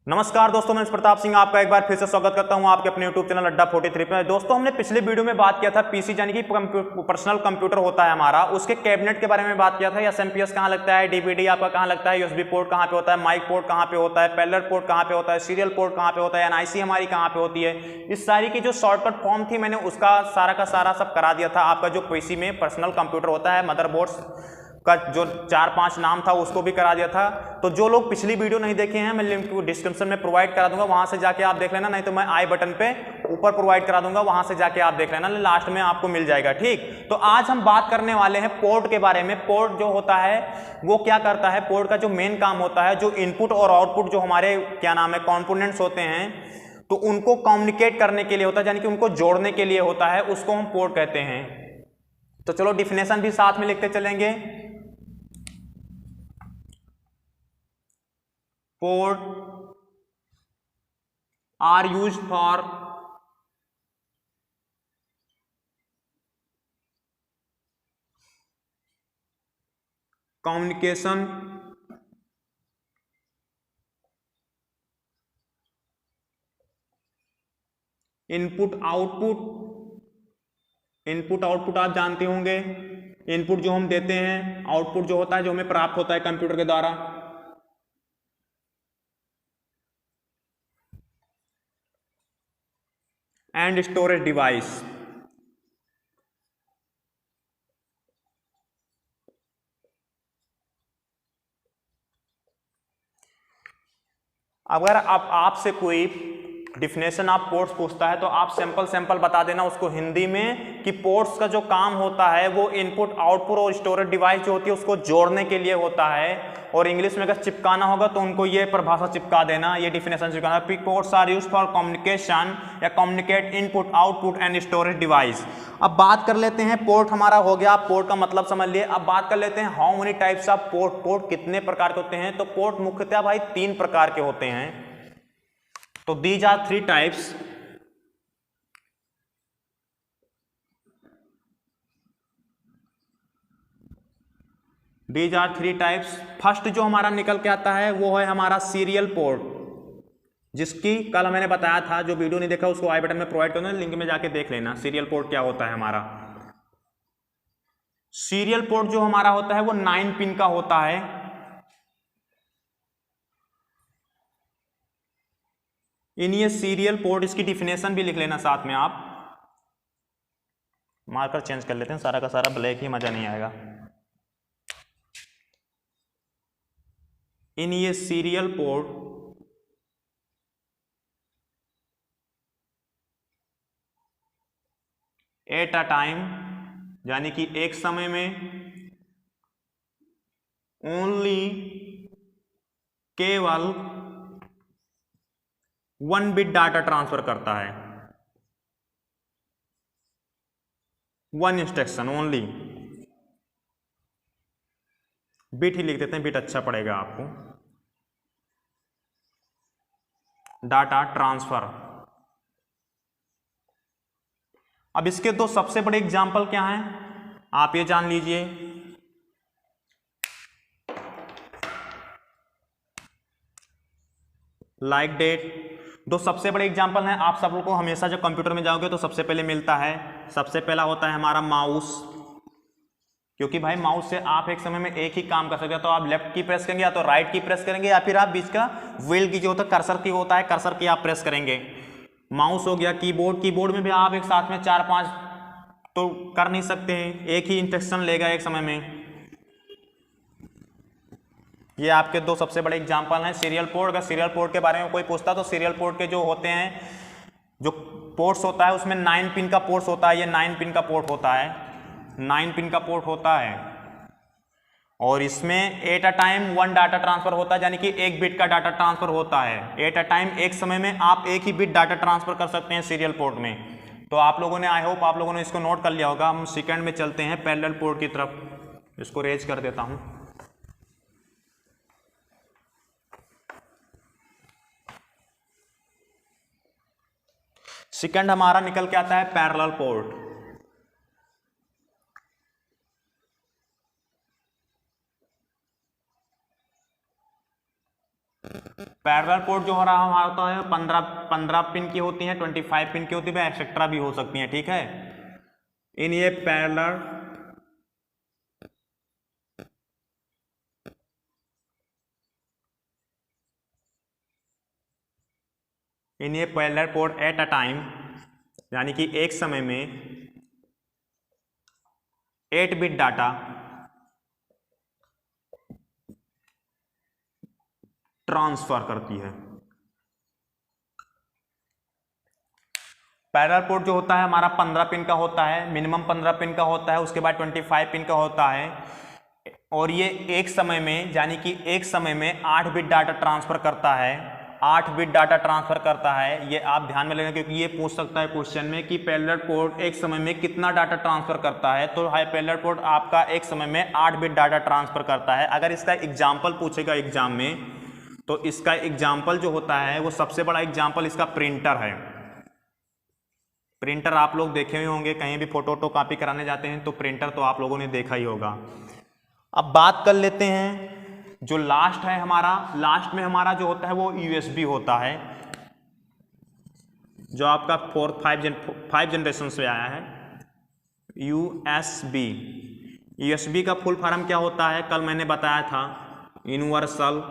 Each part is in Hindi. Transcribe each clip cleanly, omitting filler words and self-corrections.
नमस्कार दोस्तों, मैं प्रताप सिंह आपका एक बार फिर से स्वागत करता हूं आपके अपने YouTube चैनल अड्डा 43 पे। दोस्तों, हमने पिछले वीडियो में बात किया था पीसी यानी कि पर्सनल कंप्यूटर होता है हमारा, उसके कैबिनेट के बारे में बात किया था। एसएमपीएस कहाँ लगता है, डीवीडी आपका कहाँ लगता है, यूएसबी पोर्ट कहाँ पे होता है, माइक पोर्ट कहाँ पे होता है, पैरेलल पोर्ट कहाँ पे होता है, सीरियल पोर्ट कहाँ पे होता है, एनआईसी हमारी कहाँ पे होती है। इस सारी की जो शॉर्टकट फॉर्म थी मैंने उसका सारा का सारा सब करा दिया था। आपका जो पीसी में पर्सनल कंप्यूटर होता है, मदरबोर्ड का जो 4-5 नाम था उसको भी करा दिया था। तो जो लोग पिछली वीडियो नहीं देखे हैं, मैं लिंक डिस्क्रिप्शन में प्रोवाइड करा दूंगा, वहां से जाके आप देख लेना, नहीं तो मैं आई बटन पे ऊपर प्रोवाइड करा दूंगा, वहां से जाके आप देख लेना, लास्ट में आपको मिल जाएगा। ठीक, तो आज हम बात करने वाले हैं पोर्ट के बारे में। पोर्ट जो होता है वो क्या करता है, पोर्ट का जो मेन काम होता है, जो इनपुट और आउटपुट जो हमारे क्या नाम है कंपोनेंट्स होते हैं, तो उनको कम्युनिकेट करने के लिए होता है, यानी कि उनको जोड़ने के लिए होता है, उसको हम पोर्ट कहते हैं। तो चलो डिफिनेशन भी साथ में लिखते चलेंगे। Port are used for communication, input output. Input output आप जानते होंगे, इनपुट जो हम देते हैं, आउटपुट जो होता है जो हमें प्राप्त होता है कंप्यूटर के द्वारा। And storage device. अगर आप आपसे कोई डिफिनेशन आप पोर्ट्स पूछता है तो आप सैंपल बता देना उसको हिंदी में कि पोर्ट्स का जो काम होता है वो इनपुट आउटपुट और स्टोरेज डिवाइस जो होती है उसको जोड़ने के लिए होता है। और इंग्लिश में अगर चिपकाना होगा तो उनको ये परिभाषा चिपका देना, ये डिफिनेशन चिपकाना। Ports are used for communication या communicate input output and storage device. अब बात कर लेते हैं, पोर्ट हमारा हो गया, पोर्ट का मतलब समझ लिए। अब बात कर लेते हैं how many types of port, port कितने प्रकार के होते हैं। तो पोर्ट मुख्यतः भाई 3 प्रकार के होते हैं। तो these are 3 types. These are 3 types. First जो हमारा निकल के आता है वो है हमारा सीरियल पोर्ट, जिसकी कल मैंने बताया था। जो वीडियो नहीं देखा उसको आई बटन में प्रोवाइड करना, लिंक में जाके देख लेना सीरियल पोर्ट क्या होता है हमारा। सीरियल पोर्ट जो हमारा होता है वो 9 पिन का होता है। इन ये सीरियल पोर्ट, इसकी डिफिनेशन भी लिख लेना साथ में आप। मार्कर चेंज कर लेते हैं, सारा का सारा ब्लैक ही, मजा नहीं आएगा। इन ये serial port at a time, यानी कि एक समय में, ओनली केवल 1 बिट डाटा ट्रांसफर करता है। 1 इंस्ट्रक्शन ओनली। बिट ही लिख देते हैं, बिट अच्छा पड़ेगा आपको। Data transfer. अब इसके 2 सबसे बड़े एग्जाम्पल क्या हैं आप ये जान लीजिए। Like date. 2 सबसे बड़े एग्जाम्पल हैं। आप सब लोग को हमेशा जब कंप्यूटर में जाओगे तो सबसे पहले मिलता है, सबसे पहला होता है हमारा माउस। क्योंकि भाई माउस से आप एक समय में एक ही काम कर सकते हैं। तो आप लेफ्ट की प्रेस करेंगे या तो राइट की प्रेस करेंगे, या फिर आप बीच का व्हील की जो होता है कर्सर की होता है, कर्सर की आप प्रेस करेंगे। माउस हो गया। कीबोर्ड, कीबोर्ड में भी आप एक साथ में 4-5 तो कर नहीं सकते हैं, एक ही इंस्ट्रक्शन लेगा एक समय में। ये आपके 2 सबसे बड़े एग्जाम्पल हैं सीरियल पोर्ट। अगर सीरियल पोर्ट के बारे में कोई पूछता तो सीरियल पोर्ट के जो होते हैं, जो पोर्ट्स होता है उसमें 9 पिन का पोर्ट्स होता है। ये 9 पिन का पोर्ट होता है, 9 पिन का पोर्ट होता है। और इसमें at a time 1 data transfer होता है, यानी कि 1 बिट का डाटा ट्रांसफर होता है। एट अ टाइम, एक समय में आप एक ही बिट डाटा ट्रांसफर कर सकते हैं सीरियल पोर्ट में। तो आप लोगों ने, आई होप आप लोगों ने इसको नोट कर लिया होगा। हम सेकंड में चलते हैं पैरेलल पोर्ट की तरफ। इसको रेज कर देता हूं। सेकंड हमारा निकल के आता है पैरेलल पोर्ट। पैरेलल पोर्ट जो हो रहा हमारा होता है 15 पिन की होती हैं, 25 पिन की होती है, एक्सेट्रा भी हो सकती हैं, ठीक है। इन ये parallel port at a time, यानी कि एक समय में 8 बिट डाटा ट्रांसफर करती है। पैरेलल पोर्ट जो होता है हमारा 15 पिन का होता है, मिनिमम 15 पिन का होता है, उसके बाद 25 पिन का होता है, और ये एक समय में, यानी कि एक समय में 8 बिट डाटा ट्रांसफर करता है, 8 बिट डाटा ट्रांसफर करता है। ये आप ध्यान में लेना, क्योंकि ये पूछ सकता है क्वेश्चन में कि पैरेलल पोर्ट एक समय में कितना डाटा ट्रांसफर करता है। तो हाई पैरेलल पोर्ट आपका एक समय में 8 बिट डाटा ट्रांसफर करता है। अगर इसका एग्जाम्पल पूछेगा एग्जाम में, तो इसका एग्जाम्पल जो होता है वो सबसे बड़ा एग्जाम्पल इसका प्रिंटर है। प्रिंटर आप लोग देखे हुए होंगे, कहीं भी फोटो कॉपी कराने जाते हैं तो प्रिंटर तो आप लोगों ने देखा ही होगा। अब बात कर लेते हैं जो लास्ट है हमारा, लास्ट में हमारा जो होता है वो यूएसबी होता है, जो आपका 5 जनरेशन से आया है, यूएसबी। यूएसबी का फुल फॉर्म क्या होता है, कल मैंने बताया था, यूनिवर्सल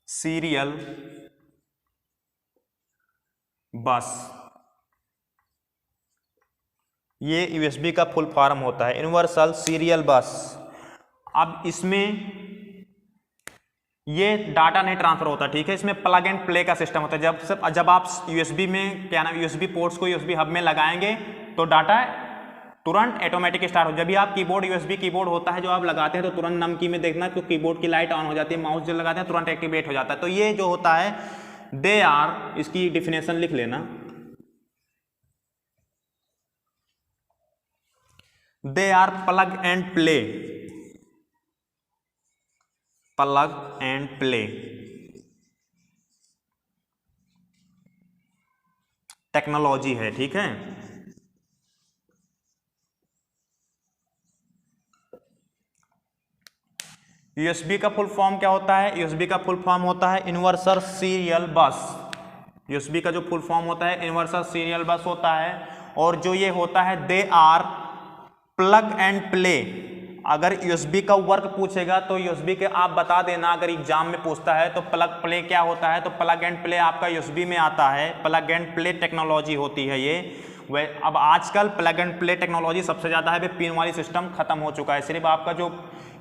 सीरियल बस। ये यूएसबी का फुल फॉर्म होता है, यूनिवर्सल सीरियल बस। अब इसमें ये डाटा नहीं ट्रांसफर होता, ठीक है, इसमें प्लग एंड प्ले का सिस्टम होता है। जब आप यूएसबी में क्या नाम यूएसबी पोर्ट्स को यूएसबी हब में लगाएंगे तो डाटा तुरंत ऑटोमेटिक स्टार्ट हो। जब भी आप कीबोर्ड यूएसबी कीबोर्ड होता है जो आप लगाते हैं तो तुरंत नम की में देखना तो कीबोर्ड की लाइट ऑन हो जाती है, माउस जो लगाते हैं तुरंत एक्टिवेट हो जाता है। तो ये जो होता है दे आर, इसकी डिफिनेशन लिख लेना, they are plug and play, plug and play technology है, ठीक है। यूएसबी का फुल फॉर्म क्या होता है, यूएसबी का फुल फॉर्म होता है यूनिवर्सल सीरियल बस। यूएसबी का जो फुल फॉर्म होता है यूनिवर्सल सीरियल बस होता है। और जो ये होता है they are plug and play. अगर यूएसबी का वर्क पूछेगा तो यूएसबी के आप बता देना, अगर एग्जाम में पूछता है तो प्लग प्ले क्या होता है, तो प्लग एंड प्ले आपका यूएसबी में आता है, प्लग एंड प्ले टेक्नोलॉजी होती है ये। वह अब आजकल प्लग एंड प्ले टेक्नोलॉजी सबसे ज़्यादा है, पिन वाली सिस्टम खत्म हो चुका है। सिर्फ आपका जो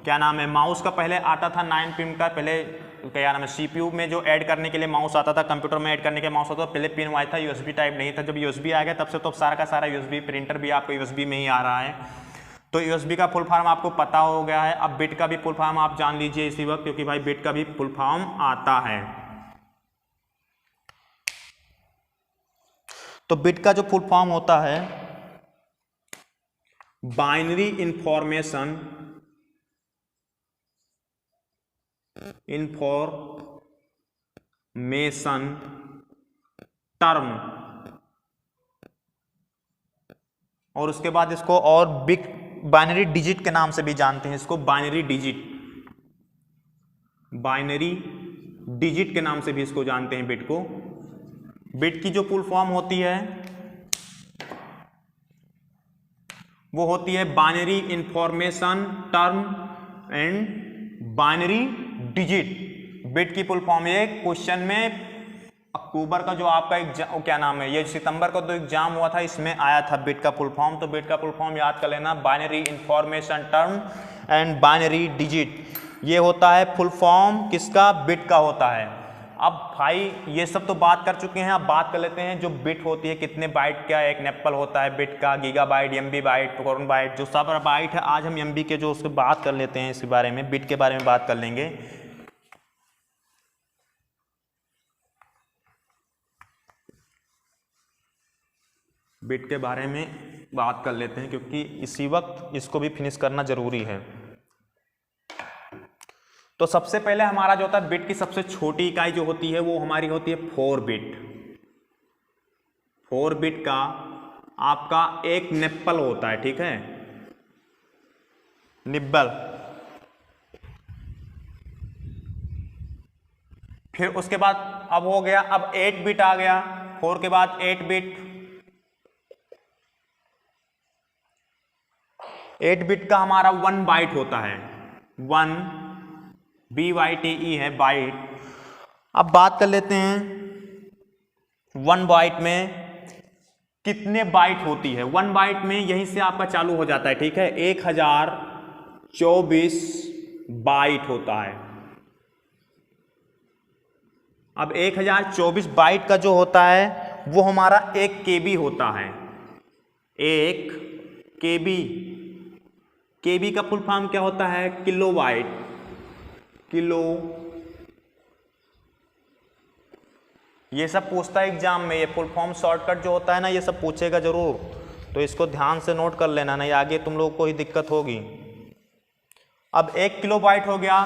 क्या नाम है माउस का पहले आता था 9 पिन का, पहले क्या नाम है सीपीयू में जो ऐड करने के लिए माउस आता था, कंप्यूटर में ऐड करने के माउस आता था, पहले पिन वाई था, यूएसबी टाइप नहीं था। जब यूएसबी आ गया तब से तो सारा का सारा यूएसबी, प्रिंटर भी आपको यूएसबी में ही आ रहा है। तो यूएसबी का फुल फॉर्म आपको पता हो गया है। अब बिट का भी फुल फॉर्म आप जान लीजिए इसी वक्त, क्योंकि भाई बिट का भी फुल फॉर्म आता है। तो बिट का जो फुल फॉर्म होता है बाइनरी इंफॉर्मेशन टर्म, और उसके बाद इसको और बिग बाइनरी डिजिट के नाम से भी जानते हैं, इसको बाइनरी डिजिट, बाइनरी डिजिट के नाम से भी इसको जानते हैं बिट को। बिट की जो फुल फॉर्म होती है वो होती है binary information term and binary digit. Bit की फुल फॉर्म, ये क्वेश्चन में अक्टूबर का जो आपका एग्जाम क्या नाम है, ये सितंबर का जो एग्जाम हुआ था इसमें आया था बिट का फुल फॉर्म। तो बिट का फुल फॉर्म याद कर लेना, binary information term and binary digit. ये होता है फुल फॉर्म किसका, बिट का होता है। अब भाई ये सब तो बात कर चुके हैं, अब बात कर लेते हैं जो बिट होती है कितने बाइट का एक नेप्पल होता है बिट का, गीगाबाइट, एमबी बाइट, कोरन बाइट, जो सब बाइट है। आज हम एमबी के जो उसकी बात कर लेते हैं, इसके बारे में बिट के बारे में बात कर लेंगे। बिट के बारे में बात कर लेते हैं क्योंकि इसी वक्त इसको भी फिनिश करना जरूरी है। तो सबसे पहले हमारा जो होता है बिट की सबसे छोटी इकाई जो होती है वो हमारी होती है 4 बिट। 4 बिट का आपका एक निप्पल होता है, ठीक है, निब्बल। फिर उसके बाद अब हो गया, अब 8 बिट आ गया, 4 के बाद 8 बिट। 8 बिट का हमारा 1 बाइट होता है, 1 BYTE है बाइट। अब बात कर लेते हैं 1 बाइट में कितने बाइट होती है। 1 बाइट में यहीं से आपका चालू हो जाता है, ठीक है। 1024 बाइट होता है। अब 1024 बाइट का जो होता है वो हमारा 1 KB होता है। 1 KB, KB का फुल फॉर्म क्या होता है? Kilo byte. किलो, ये सब पूछता है एग्जाम में, ये फुल फॉर्म शॉर्टकट जो होता है ना, ये सब पूछेगा जरूर, तो इसको ध्यान से नोट कर लेना, नहीं आगे तुम लोग को ही दिक्कत होगी। अब 1 किलो बाइट हो गया।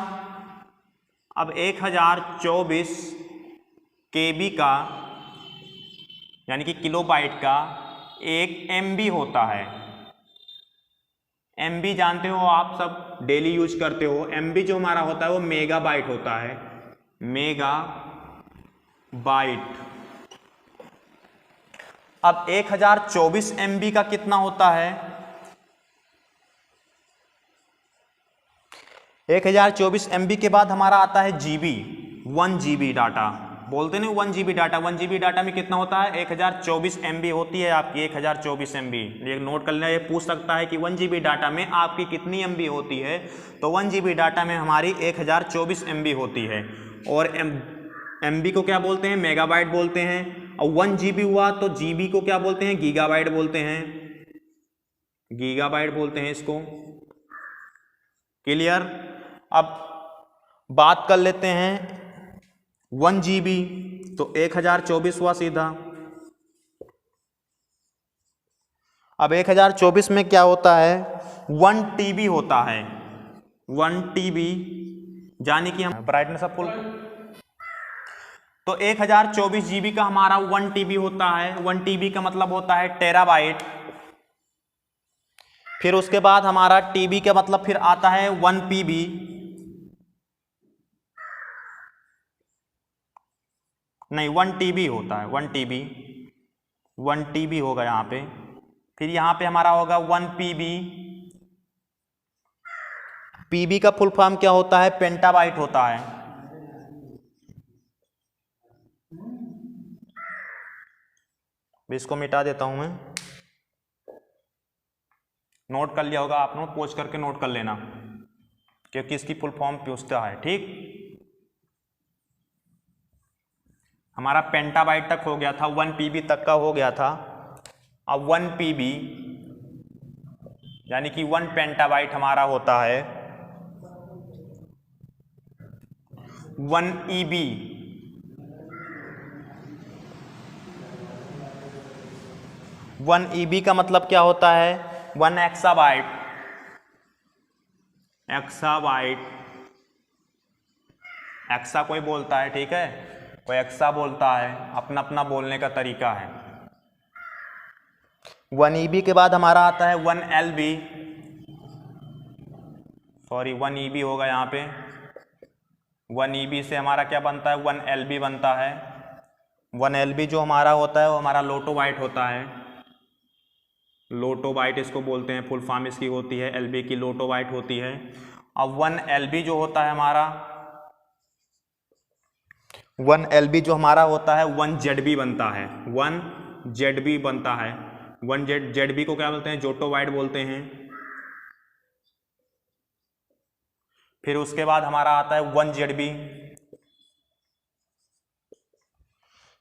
अब 1024 KB का यानी कि किलो बाइट का 1 MB होता है। MB जानते हो आप सब, डेली यूज करते हो। MB जो हमारा होता है वो मेगा बाइट होता है, मेगा बाइट। अब 1024 MB का कितना होता है? 1024 MB के बाद हमारा आता है GB, 1 GB डाटा बोलते नहीं, 1 GB डाटा। 1 GB डाटा में कितना होता है? 1024 MB होती है आपकी, 1024 MB। ये नोट कर लेना, ये पूछ सकता है कि 1 GB डाटा में आपकी कितनी MB होती है, तो 1 GB डाटा में हमारी 1024 MB होती है। और MB को क्या बोलते हैं? मेगाबाइट बोलते हैं। और 1 GB हुआ तो GB को क्या बोलते हैं? गीगाबाइट बोलते हैं, गीगाबाइट बोलते हैं इसको। क्लियर? अब बात कर लेते हैं 1 GB, तो 1024 हुआ सीधा। अब 1024 में क्या होता है? 1 TB होता है, 1 TB, यानी कि हम ब्राइटनेस ऑफ फुल, तो 1024 GB का हमारा 1 TB होता है। 1 TB का मतलब होता है टेराबाइट। फिर उसके बाद हमारा TB का मतलब फिर आता है 1 PB, नहीं 1 TB होता है, 1 TB, 1 TB होगा यहाँ पे। फिर यहाँ पे हमारा होगा 1 PB। PB का फुल फॉर्म क्या होता है? पेंटाबाइट होता है। इसको मिटा देता हूं मैं, नोट कर लिया होगा आपने, पोस्ट करके नोट कर लेना, क्योंकि इसकी फुल फॉर्म पूछता है, ठीक। हमारा पेंटाबाइट तक हो गया था, 1 PB तक का हो गया था। अब 1 PB यानी कि 1 पेंटाबाइट हमारा होता है 1 EB। 1 EB का मतलब क्या होता है? 1 एक्साबाइट। एक्साबाइट, एक्सा कोई बोलता है, ठीक है, कोई एक्सा बोलता है, अपना अपना बोलने का तरीका है। 1 EB के बाद हमारा आता है 1 LB, सॉरी 1 EB होगा यहाँ पे। 1 EB से हमारा क्या बनता है? 1 LB बनता है। 1 LB जो हमारा होता है वो हमारा लोटोबाइट होता है, लोटोबाइट इसको बोलते हैं, फुल फॉर्म इसकी होती है LB की, लोटोबाइट होती है। अब 1 LB जो होता है हमारा, 1 LB जो हमारा होता है 1 ZB बनता है, 1 ZB बनता है। 1 ZB को क्या बोलते हैं? जोटोबाइट बोलते हैं। फिर उसके बाद हमारा आता है 1 ZB,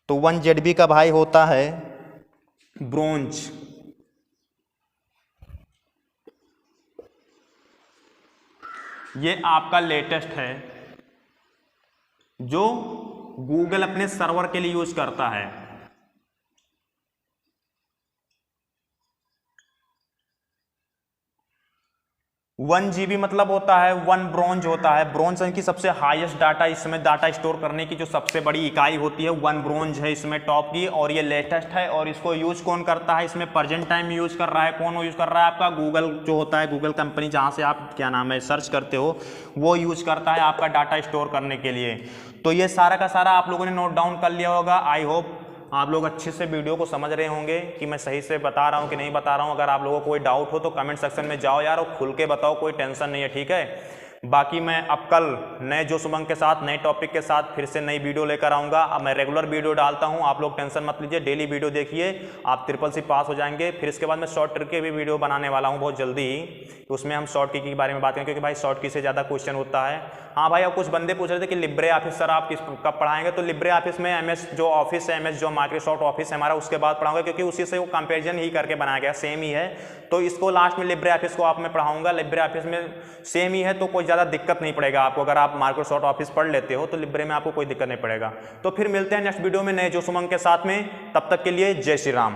तो 1 ZB का भाई होता है ब्रोंज। ये आपका लेटेस्ट है जो गूगल अपने सर्वर के लिए यूज करता है। 1 GB मतलब होता है 1 ब्रोंज होता है। ब्रोंज की सबसे हाईएस्ट डाटा, इसमें डाटा स्टोर करने की जो सबसे बड़ी इकाई होती है 1 ब्रोंज है इसमें टॉप की, और ये लेटेस्ट है। और इसको यूज कौन करता है, इसमें प्रेजेंट टाइम यूज कर रहा है, कौन यूज कर रहा है, आपका गूगल जो होता है, गूगल कंपनी जहाँ से आप क्या नाम है सर्च करते हो, वो यूज करता है आपका डाटा स्टोर करने के लिए। तो ये सारा का सारा आप लोगों ने नोट डाउन कर लिया होगा। आई होप आप लोग अच्छे से वीडियो को समझ रहे होंगे कि मैं सही से बता रहा हूँ कि नहीं बता रहा हूँ। अगर आप लोगों को कोई डाउट हो तो कमेंट सेक्शन में जाओ यार और खुल के बताओ, कोई टेंशन नहीं है, ठीक है। बाकी मैं अब कल नए जोश उमंग के साथ, नए टॉपिक के साथ फिर से नई वीडियो लेकर आऊँगा। अब मैं रेगुलर वीडियो डालता हूँ, आप लोग टेंशन मत लीजिए, डेली वीडियो देखिए, आप SSC पास हो जाएंगे। फिर इसके बाद मैं शॉर्ट ट्रिक के भी वीडियो बनाने वाला हूँ बहुत जल्दी ही, उसमें हम शॉर्ट की के बारे में बात करेंगे, क्योंकि भाई शॉर्ट की से ज़्यादा क्वेश्चन होता है। हाँ भाई, अब कुछ बंदे पूछ रहे थे कि लिब्रे ऑफिस सर आप कब पढ़ाएंगे, तो लिब्रे ऑफिस में MS जो ऑफिस है, MS जो माइक्रोसॉफ्ट ऑफिस है हमारा, उसके बाद पढ़ाऊंगा, क्योंकि उसी से वो कंपेरिजन ही करके बनाया गया, सेम ही है। तो इसको लास्ट में लिब्रे ऑफिस को आप मैं पढ़ाऊंगा। लिब्रे ऑफिस में सेम ही है तो कोई ज़्यादा दिक्कत नहीं पड़ेगा आपको। अगर आप माइक्रोसॉफ्ट ऑफिस पढ़ लेते हो तो लिब्रे में आपको कोई दिक्कत नहीं पड़ेगा। तो फिर मिलते हैं नेक्स्ट वीडियो में नए जोश उमंग के साथ में, तब तक के लिए जय श्री राम।